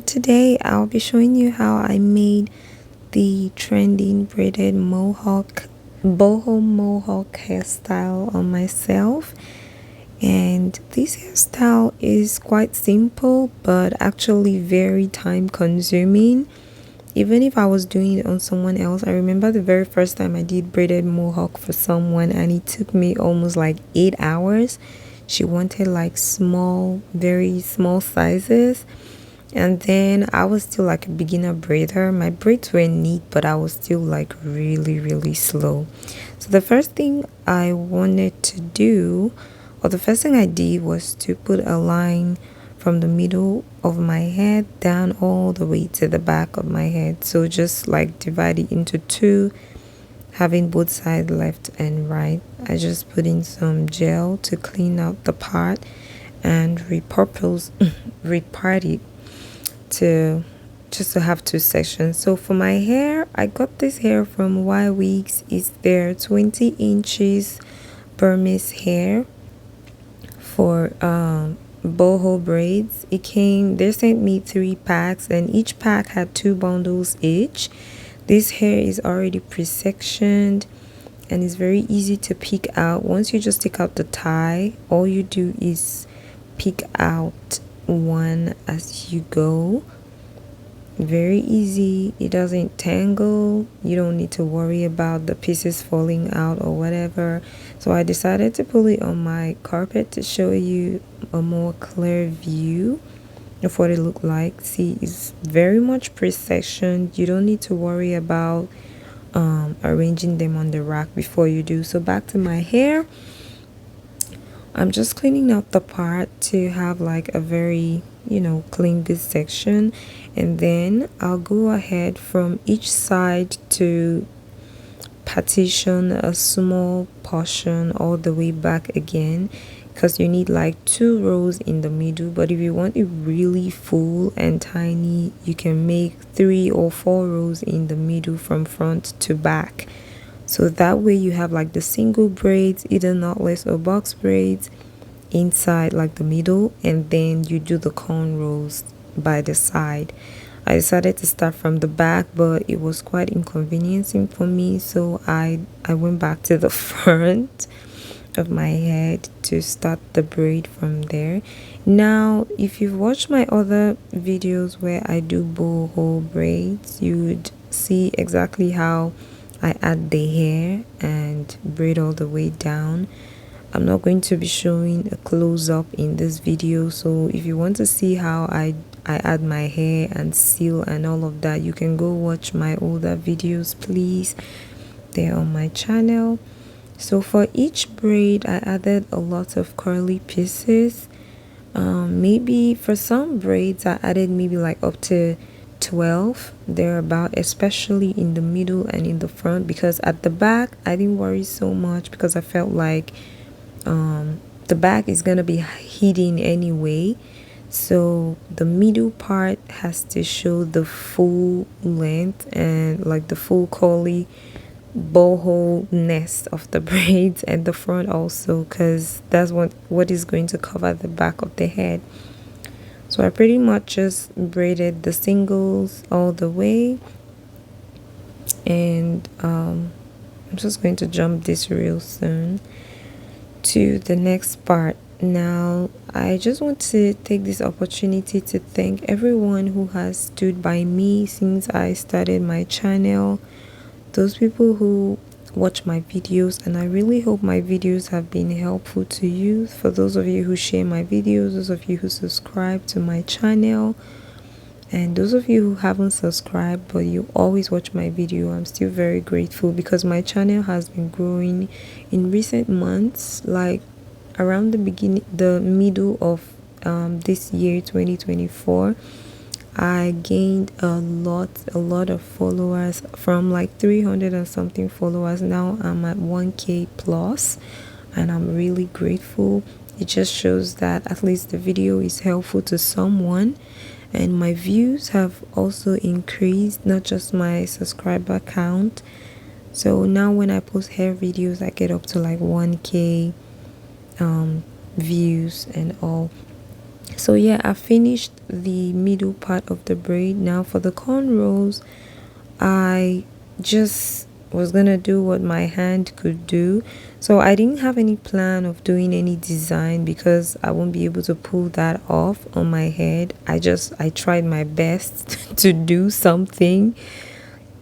today I'll be showing you how I made the trending braided mohawk boho mohawk hairstyle on myself. And this hairstyle is quite simple but actually very time consuming. Even if I was doing it on someone else, I remember the very first time I did braided mohawk for someone and it took me almost like 8 hours. She wanted like small, very small sizes. And then I was still like a beginner braider. My braids were neat, but I was still like really slow. So the first thing I wanted to do, or the first thing I did, was to put a line from the middle of my head down all the way to the back of my head. So just like divide it into two, having both sides left and right. I just put in some gel to clean out the part and repart it to just to have two sections. So for my hair, I got this hair from Ywigs. It's their 20 inches Burmese hair for boho braids. They sent me 3 packs and each pack had 2 bundles each. This hair is already pre-sectioned and it's very easy to pick out. Once you just take out the tie, all you do is pick out one as you go. Very easy. It doesn't tangle. You don't need to worry about the pieces falling out or whatever. So I decided to pull it on my carpet to show you a more clear view of what it looked like. See, it's very much pre-sectioned. You don't need to worry about arranging them on the rack before you do. So back to my hair, I'm just cleaning up the part to have like a very, clean good section. And then I'll go ahead from each side to partition a small portion all the way back again, because you need like 2 rows in the middle. But if you want it really full and tiny, you can make 3 or 4 rows in the middle from front to back. So that way you have like the single braids, either knotless or box braids, inside like the middle, and then you do the cornrows by the side. I decided to start from the back, but it was quite inconveniencing for me, so I went back to the front of my head to start the braid from there. Now, if you've watched my other videos where I do boho braids, you would see exactly how I add the hair and braid all the way down. I'm not going to be showing a close-up in this video, so if you want to see how I add my hair and seal and all of that, you can go watch my older videos, please. They're on my channel. So for each braid, I added a lot of curly pieces. Maybe for some braids, I added maybe like up to 12 thereabout, especially in the middle and in the front, because at the back I didn't worry so much because I felt like the back is gonna be hidden anyway, so the middle part has to show the full length and like the full curly boho nest of the braids, and the front also, because that's what is going to cover the back of the head. So I pretty much just braided the singles all the way, and I'm just going to jump this real soon to the next part. Now, I just want to take this opportunity to thank everyone who has stood by me since I started my channel, those people who watch my videos, and I really hope my videos have been helpful to you. For those of you who share my videos, those of you who subscribe to my channel, and those of you who haven't subscribed but you always watch my video, I'm still very grateful, because my channel has been growing in recent months. Like around the middle of this year 2024, I gained a lot of followers, from like 300 and something followers. Now I'm at 1K plus, and I'm really grateful. It just shows that at least the video is helpful to someone. And my views have also increased, not just my subscriber count. So now when I post hair videos, I get up to like 1K views and all. So yeah, I finished the middle part of the braid. Now for the cornrows, I just was gonna do what my hand could do. So I didn't have any plan of doing any design because I won't be able to pull that off on my head. I tried my best to do something.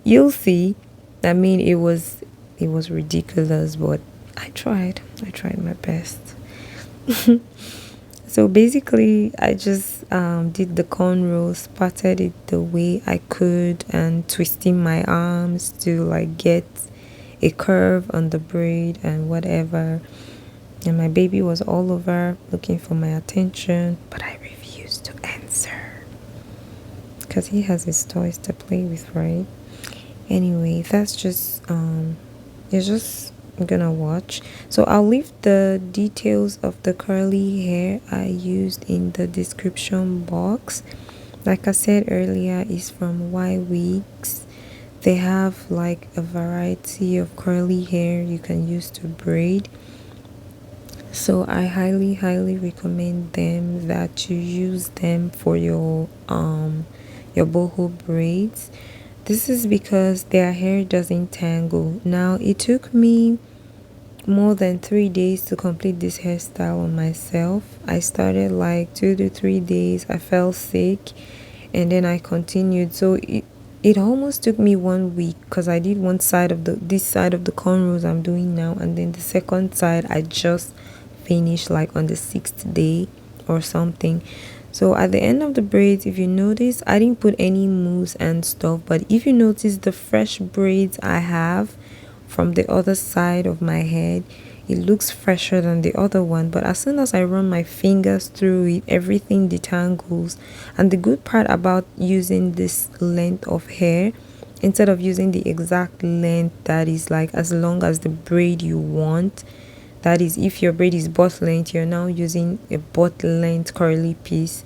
You'll see. I mean, it was ridiculous, but I tried my best. So basically, I just did the cornrows, parted it the way I could, and twisting my arms to like get a curve on the braid and whatever. And my baby was all over looking for my attention, but I refused to answer because he has his toys to play with, right? Anyway, that's just it's just gonna watch. So I'll leave the details of the curly hair I used in the description box. Like I said earlier, it's from Ywigs. They have like a variety of curly hair you can use to braid. So I highly recommend them, that you use them for your boho braids. This is because their hair doesn't tangle. Now it took me more than 3 days to complete this hairstyle on myself. I started like 2 to 3 days. I fell sick and then I continued. So it almost took me 1 week because I did one side of this side of the cornrows I'm doing now, and then the second side I just finished like on the 6th day or something. So at the end of the braids, if you notice, I didn't put any mousse and stuff, but if you notice the fresh braids I have from the other side of my head, it looks fresher than the other one. But as soon as I run my fingers through it, everything detangles. And the good part about using this length of hair, instead of using the exact length that is like as long as the braid you want, that is, if your braid is butt length, you're now using a butt length curly piece,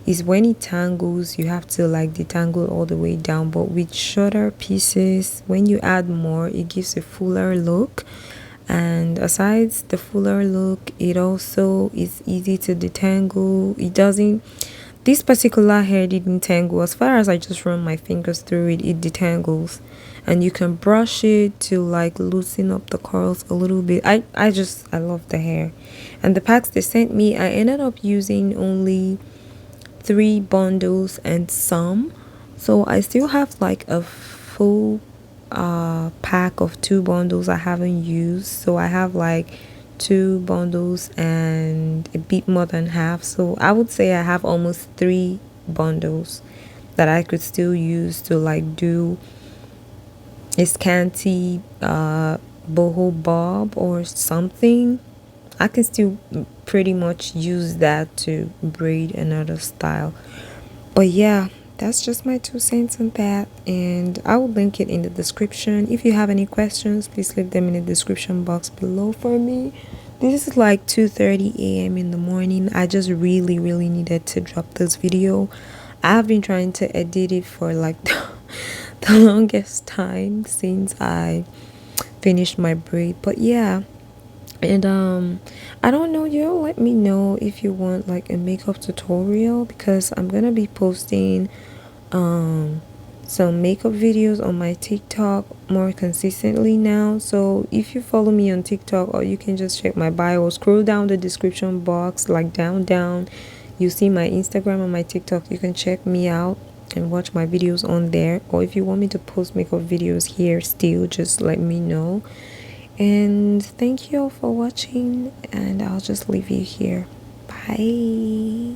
is when it tangles, you have to like detangle all the way down. But with shorter pieces, when you add more, it gives a fuller look. And asides the fuller look, it also is easy to detangle. It doesn't, this particular hair didn't tangle. As far as I just run my fingers through it, it detangles. And you can brush it to like loosen up the curls a little bit. I love the hair. And the packs they sent me, I ended up using only 3 bundles and some. So I still have like a full pack of 2 bundles I haven't used. So I have like 2 bundles and a bit more than half. So I would say I have almost 3 bundles that I could still use to like do a scanty boho bob or something. I can still pretty much use that to braid another style. But yeah, that's just my 2 cents on that, and I will link it in the description. If you have any questions, please leave them in the description box below for me. This is like 2:30 a.m. in the morning. I just really needed to drop this video. I've been trying to edit it for like the longest time since I finished my braid. But yeah, and I don't know, you'll let me know if you want like a makeup tutorial, because I'm gonna be posting some makeup videos on my TikTok more consistently now. So if you follow me on TikTok, or you can just check my bio, scroll down the description box, like down, you see my Instagram and my TikTok. You can check me out and watch my videos on there. Or if you want me to post makeup videos here still, just let me know. And thank you all for watching, and I'll just leave you here. Bye.